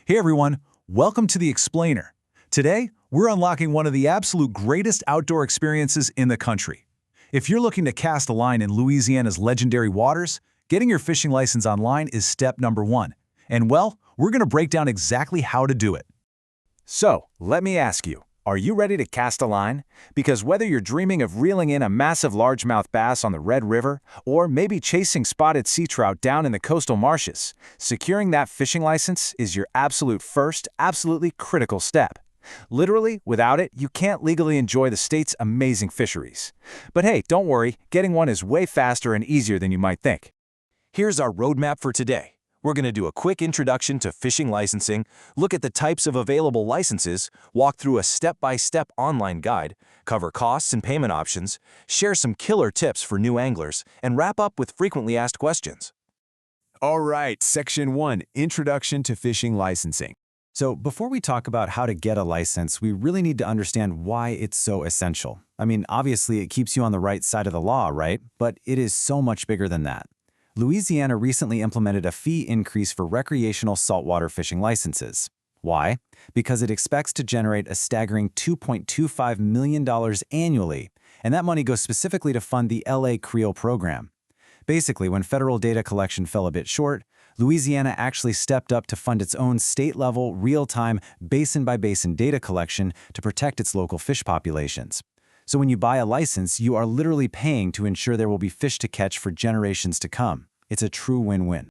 Hey everyone, welcome to The Explainer. Today, we're unlocking one of the absolute greatest outdoor experiences in the country. If you're looking to cast a line in Louisiana's legendary waters, getting your fishing license online is step number one. And well, we're going to break down exactly how to do it. So, let me ask you, are you ready to cast a line? Because whether you're dreaming of reeling in a massive largemouth bass on the Red River, or maybe chasing spotted sea trout down in the coastal marshes, securing that fishing license is your absolutely critical step. Literally, without it, you can't legally enjoy the state's amazing fisheries. But hey, don't worry, getting one is way faster and easier than you might think. Here's our roadmap for today. We're going to do a quick introduction to fishing licensing, look at the types of available licenses, walk through a step-by-step online guide, cover costs and payment options, share some killer tips for new anglers, and wrap up with frequently asked questions. All right, Section 1, Introduction to Fishing Licensing. So before we talk about how to get a license, we really need to understand why it's so essential. I mean, obviously it keeps you on the right side of the law, right? But it is so much bigger than that. Louisiana recently implemented a fee increase for recreational saltwater fishing licenses. Why? Because it expects to generate a staggering $2.25 million annually, and that money goes specifically to fund the LA Creel program. Basically, when federal data collection fell a bit short, Louisiana actually stepped up to fund its own state-level, real-time, basin-by-basin data collection to protect its local fish populations. So when you buy a license, you are literally paying to ensure there will be fish to catch for generations to come. It's a true win-win.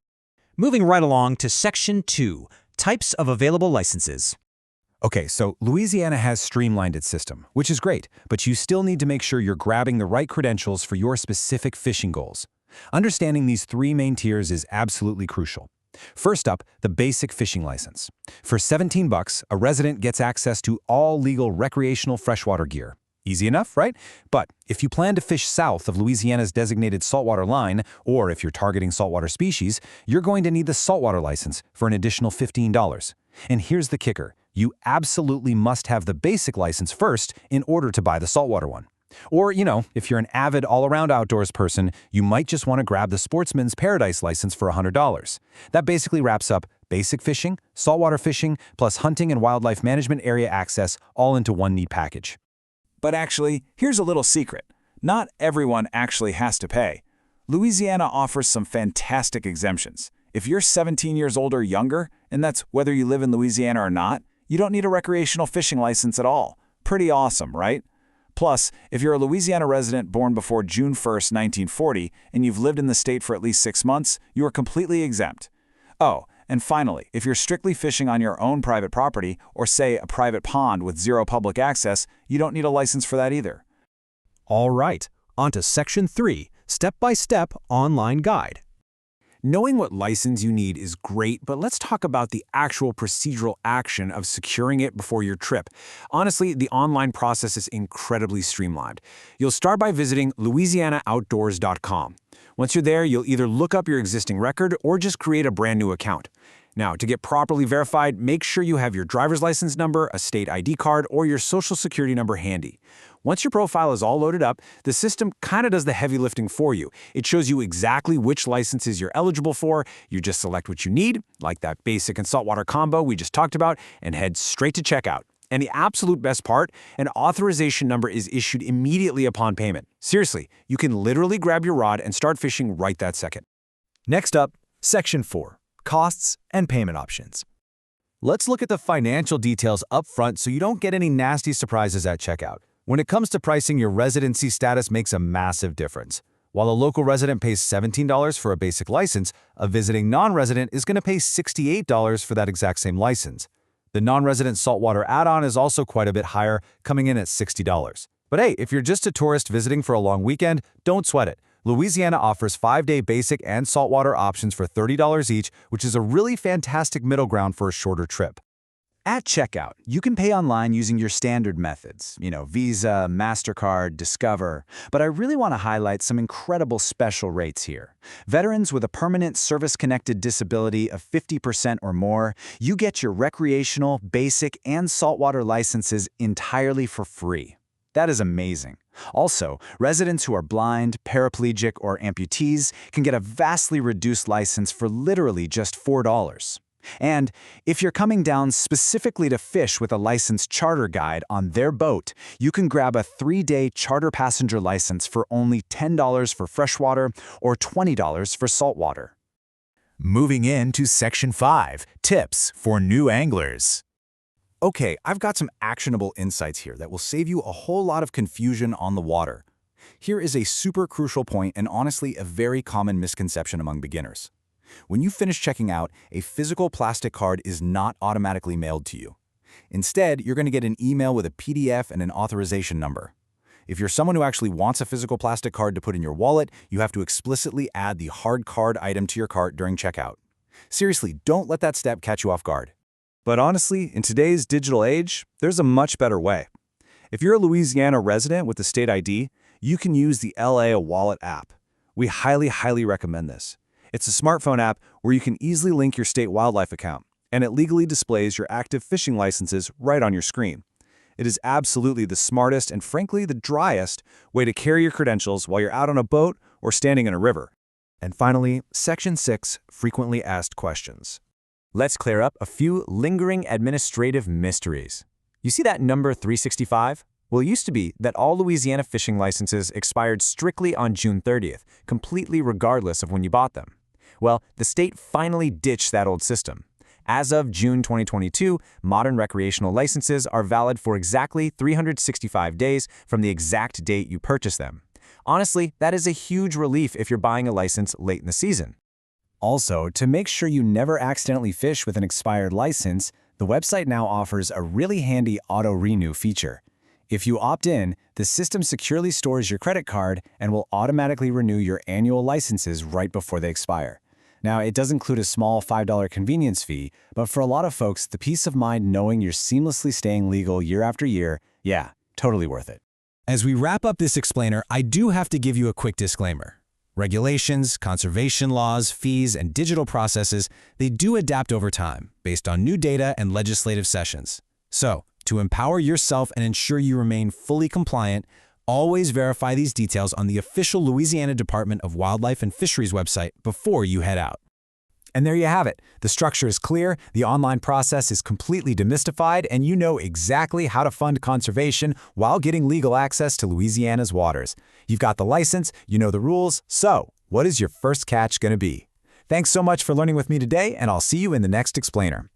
Moving right along to Section 2, Types of Available Licenses. Okay, so Louisiana has streamlined its system, which is great, but you still need to make sure you're grabbing the right credentials for your specific fishing goals. Understanding these three main tiers is absolutely crucial. First up, the basic fishing license. For $17, a resident gets access to all legal recreational freshwater gear. Easy enough, right? But if you plan to fish south of Louisiana's designated saltwater line, or if you're targeting saltwater species, you're going to need the saltwater license for an additional $15. And here's the kicker. You absolutely must have the basic license first in order to buy the saltwater one. Or, if you're an avid all-around outdoors person, you might just want to grab the Sportsman's Paradise license for $100. That basically wraps up basic fishing, saltwater fishing, plus hunting and wildlife management area access all into one neat package. But actually, here's a little secret. Not everyone actually has to pay. Louisiana offers some fantastic exemptions. If you're 17 years old or younger, and that's whether you live in Louisiana or not, you don't need a recreational fishing license at all. Pretty awesome, right? Plus, if you're a Louisiana resident born before June 1st, 1940, and you've lived in the state for at least 6 months, you are completely exempt. Oh, and finally, if you're strictly fishing on your own private property, or say a private pond with zero public access, you don't need a license for that either. All right, on to Section 3, Step-by-Step Online Guide. Knowing what license you need is great, but let's talk about the actual procedural action of securing it before your trip. Honestly, the online process is incredibly streamlined. You'll start by visiting louisianaoutdoors.com. Once you're there, you'll either look up your existing record or just create a brand new account. Now, to get properly verified, make sure you have your driver's license number, a state ID card, or your social security number handy. Once your profile is all loaded up, the system kind of does the heavy lifting for you. It shows you exactly which licenses you're eligible for. You just select what you need, like that basic and saltwater combo we just talked about, and head straight to checkout. And the absolute best part, an authorization number is issued immediately upon payment. Seriously, you can literally grab your rod and start fishing right that second. Next up, Section 4, Costs and Payment Options. Let's look at the financial details up front so you don't get any nasty surprises at checkout. When it comes to pricing, your residency status makes a massive difference. While a local resident pays $17 for a basic license, a visiting non-resident is going to pay $68 for that exact same license. The non-resident saltwater add-on is also quite a bit higher, coming in at $60. But hey, if you're just a tourist visiting for a long weekend, don't sweat it. Louisiana offers 5-day basic and saltwater options for $30 each, which is a really fantastic middle ground for a shorter trip. At checkout, you can pay online using your standard methods, Visa, MasterCard, Discover, but I really want to highlight some incredible special rates here. Veterans with a permanent service-connected disability of 50% or more, you get your recreational, basic, and saltwater licenses entirely for free. That is amazing. Also, residents who are blind, paraplegic, or amputees can get a vastly reduced license for literally just $4. And if you're coming down specifically to fish with a licensed charter guide on their boat, you can grab a 3-day charter passenger license for only $10 for freshwater or $20 for saltwater. Moving into Section 5, Tips for New Anglers. Okay, I've got some actionable insights here that will save you a whole lot of confusion on the water. Here is a super crucial point and honestly a very common misconception among beginners. When you finish checking out, a physical plastic card is not automatically mailed to you. Instead, you're going to get an email with a PDF and an authorization number. If you're someone who actually wants a physical plastic card to put in your wallet, you have to explicitly add the hard card item to your cart during checkout. Seriously, don't let that step catch you off guard. But honestly, in today's digital age, there's a much better way. If you're a Louisiana resident with a state ID, you can use the LA Wallet app. We highly recommend this. It's a smartphone app where you can easily link your state wildlife account, and it legally displays your active fishing licenses right on your screen. It is absolutely the smartest and frankly the driest way to carry your credentials while you're out on a boat or standing in a river. And finally, Section 6, Frequently Asked Questions. Let's clear up a few lingering administrative mysteries. You see that number 365? Well, it used to be that all Louisiana fishing licenses expired strictly on June 30th, completely regardless of when you bought them. Well, the state finally ditched that old system. As of June 2022, modern recreational licenses are valid for exactly 365 days from the exact date you purchased them. Honestly, that is a huge relief if you're buying a license late in the season. Also, to make sure you never accidentally fish with an expired license, the website now offers a really handy auto-renew feature. If you opt in, the system securely stores your credit card and will automatically renew your annual licenses right before they expire. Now, it does include a small $5 convenience fee, but for a lot of folks, the peace of mind knowing you're seamlessly staying legal year after year, yeah, totally worth it. As we wrap up this explainer, I do have to give you a quick disclaimer. Regulations, conservation laws, fees, and digital processes, they do adapt over time based on new data and legislative sessions. So, to empower yourself and ensure you remain fully compliant, always verify these details on the official Louisiana Department of Wildlife and Fisheries website before you head out. And there you have it. The structure is clear, the online process is completely demystified, and you know exactly how to fund conservation while getting legal access to Louisiana's waters. You've got the license, you know the rules, so what is your first catch going to be? Thanks so much for learning with me today, and I'll see you in the next explainer.